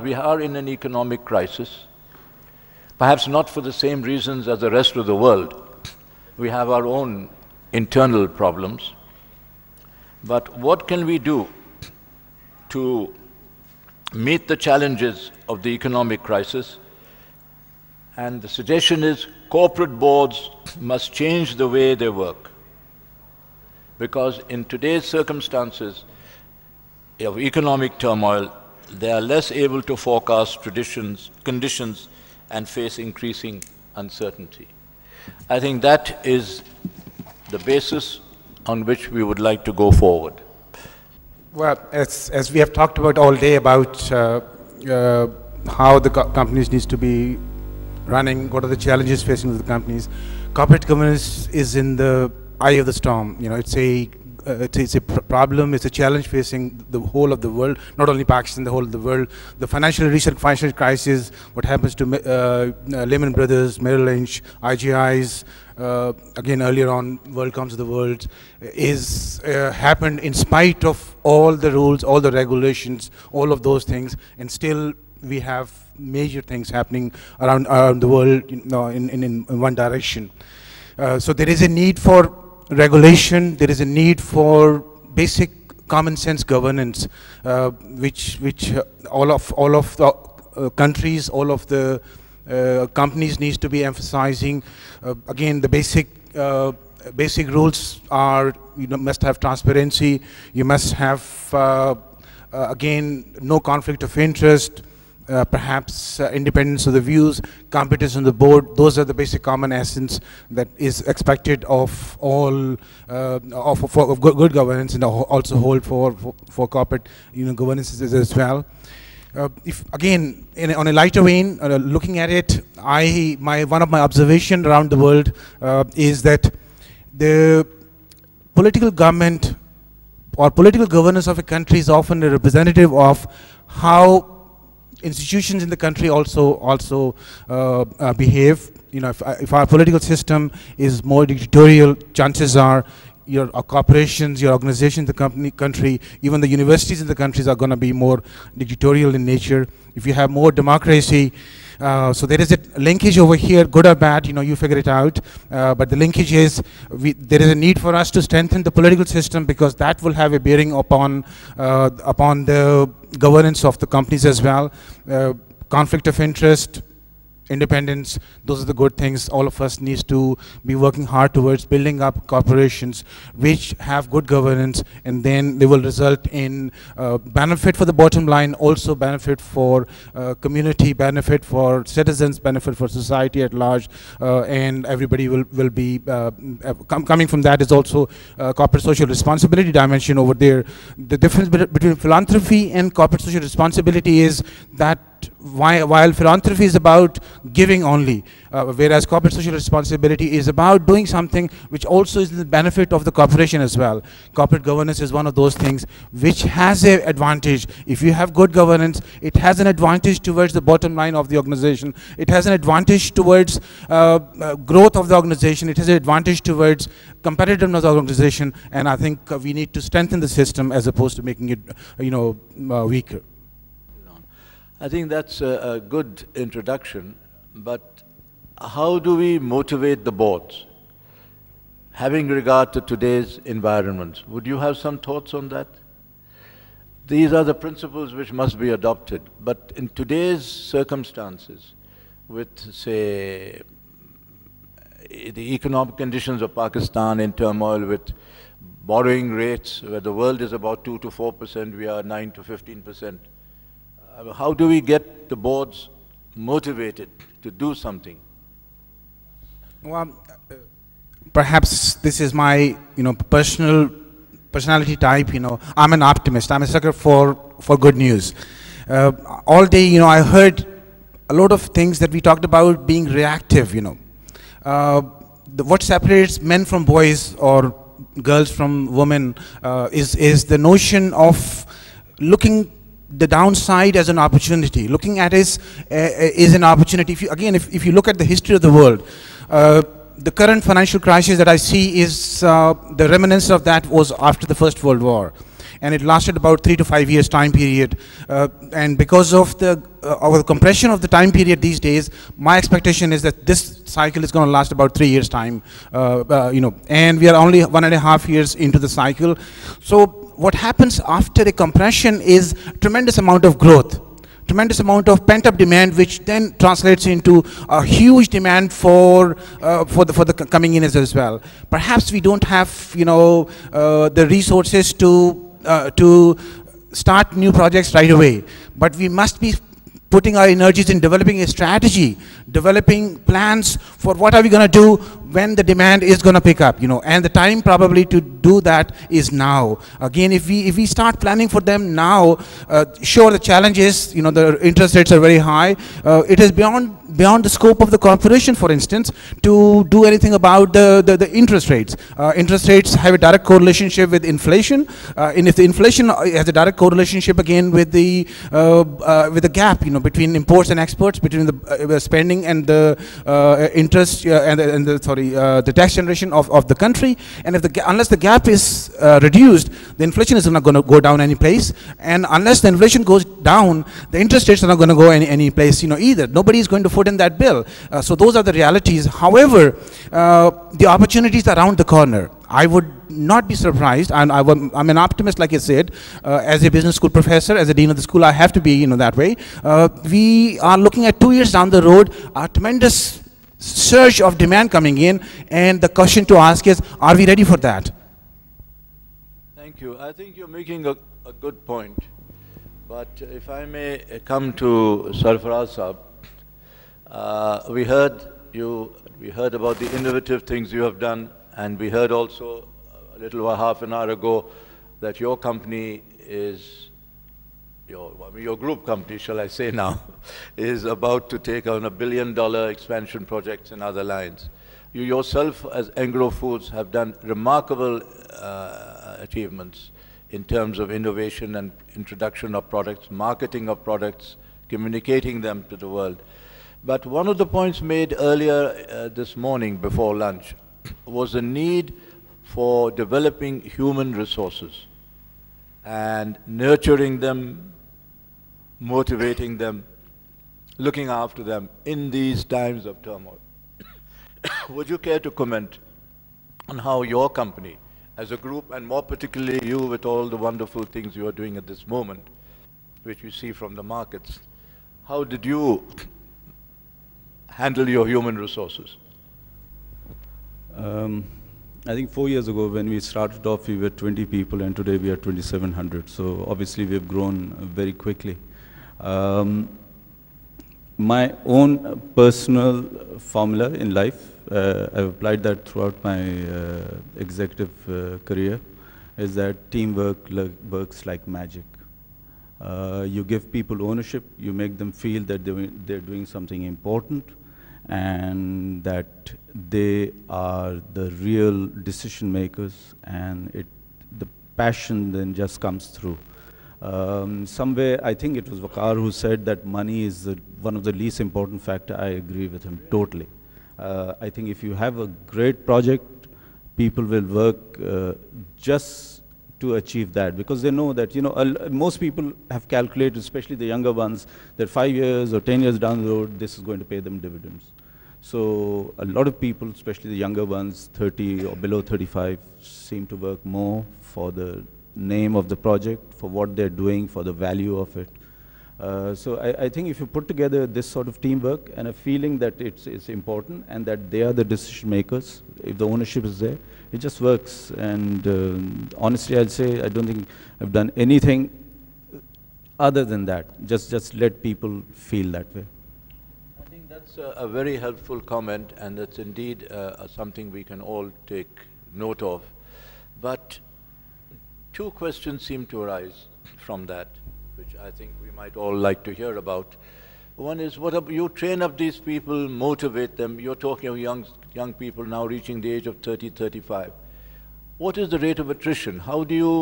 We are in an economic crisis, perhaps not for the same reasons as the rest of the world. We have our own internal problems. But what can we do to meet the challenges of the economic crisis? And the suggestion is corporate boards must change the way they work. Because in today's circumstances of economic turmoil, they are less able to forecast conditions and face increasing uncertainty. I think that is the basis on which we would like to go forward. Well, as we have talked about all day about how the companies need to be running, what are the challenges facing the companies, corporate governance is in the eye of the storm. You know, it's a problem, it's a challenge facing the whole of the world, not only Pakistan, the whole of the world. The recent financial crisis, what happens to Lehman Brothers, Merrill Lynch, IGIs, again earlier on, WorldComs of the world, is happened in spite of all the rules, all the regulations, all of those things, and still we have major things happening around the world, you know, in one direction. So there is a need for regulation, there is a need for basic common sense governance, which all of the countries, all of the companies needs to be emphasizing. Again, the basic rules are, you know, must have transparency, you must have again no conflict of interest, perhaps independence of the views, competence on the board. Those are the basic common essence that is expected of all for good governance, and also hold for corporate, you know, governance as well. If again, on a lighter vein, looking at it, one of my observations around the world is that the political government or political governance of a country is often a representative of how institutions in the country also behave. You know, if our political system is more dictatorial, chances are your corporations, your organizations, the country, even the universities in the countries are going to be more dictatorial in nature. If you have more democracy, so there is a linkage over here, good or bad, you know, you figure it out. But the linkage is, there is a need for us to strengthen the political system, because that will have a bearing upon the governance of the companies as well. Conflict of interest, independence, those are the good things. All of us needs to be working hard towards building up corporations which have good governance, and then they will result in benefit for the bottom line, also benefit for community, benefit for citizens, benefit for society at large, and everybody will be coming from that is also corporate social responsibility dimension over there. The difference between philanthropy and corporate social responsibility is that while philanthropy is about giving only, whereas corporate social responsibility is about doing something which also is the benefit of the corporation as well. Corporate governance is one of those things which has an advantage. If you have good governance, it has an advantage towards the bottom line of the organization. It has an advantage towards growth of the organization. It has an advantage towards competitiveness of the organization. And I think we need to strengthen the system as opposed to making it, you know, weaker. I think that's a good introduction, but how do we motivate the boards, having regard to today's environment? Would you have some thoughts on that? These are the principles which must be adopted, but in today's circumstances, with, say, the economic conditions of Pakistan in turmoil, with borrowing rates, where the world is about 2 to 4%, we are 9 to 15%. How do we get the boards motivated to do something? Well, perhaps this is my, you know, personality type. You know, I'm an optimist. I'm a sucker for good news. All day, you know, I heard a lot of things that we talked about being reactive. You know, what separates men from boys or girls from women is the notion of looking the downside as an opportunity, looking at it is an opportunity. If you look at the history of the world, the current financial crisis that I see is the remnants of that was after the First World War. and it lasted about 3 to 5 years time period. And because of the compression of the time period these days, my expectation is that this cycle is going to last about 3 years time, and we are only 1.5 years into the cycle. So what happens after a compression is tremendous amount of growth, tremendous amount of pent-up demand, which then translates into a huge demand for the coming in as well. Perhaps we don't have the resources to start new projects right away, but we must be putting our energies in developing a strategy, developing plans for what are we going to do when the demand is going to pick up, and the time probably to do that is now. Again, if we start planning for them now, sure, the challenge is, the interest rates are very high. It is beyond the scope of the corporation, for instance, to do anything about the interest rates. Interest rates have a direct correlation with inflation, and if the inflation has a direct correlation again with the gap, between imports and exports, between the spending and the interest and the tax generation of the country, and unless the gap is reduced, the inflation is not going to go down any place, and unless the inflation goes down, the interest rates are not going to go any place either. Nobody is going to foot in that bill. So those are the realities. However, the opportunities are around the corner. I would not be surprised, and I'm an optimist, like I said. As a business school professor, as a dean of the school, I have to be that way. We are looking at 2 years down the road, a tremendous surge of demand coming in, and the question to ask is, are we ready for that? Thank you. I think you're making a good point. But if I may come to Sarfaraz Saab, we heard about the innovative things you have done, and we heard also a little over half an hour ago that your company is, your group company, shall I say now, is about to take on $1 billion expansion projects in other lines. You yourself, as Engro Foods, have done remarkable achievements in terms of innovation and introduction of products, marketing of products, communicating them to the world. But one of the points made earlier this morning before lunch was the need for developing human resources and nurturing them, motivating them, looking after them in these times of turmoil. Would you care to comment on how your company, as a group, and more particularly you with all the wonderful things you are doing at this moment, which we see from the markets, how did you handle your human resources? I think 4 years ago when we started off, we were 20 people, and today we are 2,700. So obviously we have grown very quickly. My own personal formula in life, I've applied that throughout my executive career, is that teamwork works like magic. You give people ownership, you make them feel that they're doing something important, and that they are the real decision makers, and the passion then just comes through. Somewhere, I think it was Waqar who said that money is one of the least important factor. I agree with him totally. I think if you have a great project, people will work just to achieve that, because they know that, most people have calculated, especially the younger ones, that 5 years or 10 years down the road, this is going to pay them dividends. So a lot of people, especially the younger ones, 30 or below 35, seem to work more for the name of the project, for what they're doing, for the value of it. So I think if you put together this sort of teamwork and a feeling that it's important and that they are the decision makers, if the ownership is there, it just works. And honestly, I'd say I don't think I've done anything other than that. Just let people feel that way. I think that's a very helpful comment, and that's indeed something we can all take note of. But two questions seem to arise from that, which I think we might all like to hear about. One is, you train up these people, motivate them. You're talking of young people now reaching the age of 30, 35. What is the rate of attrition? How do you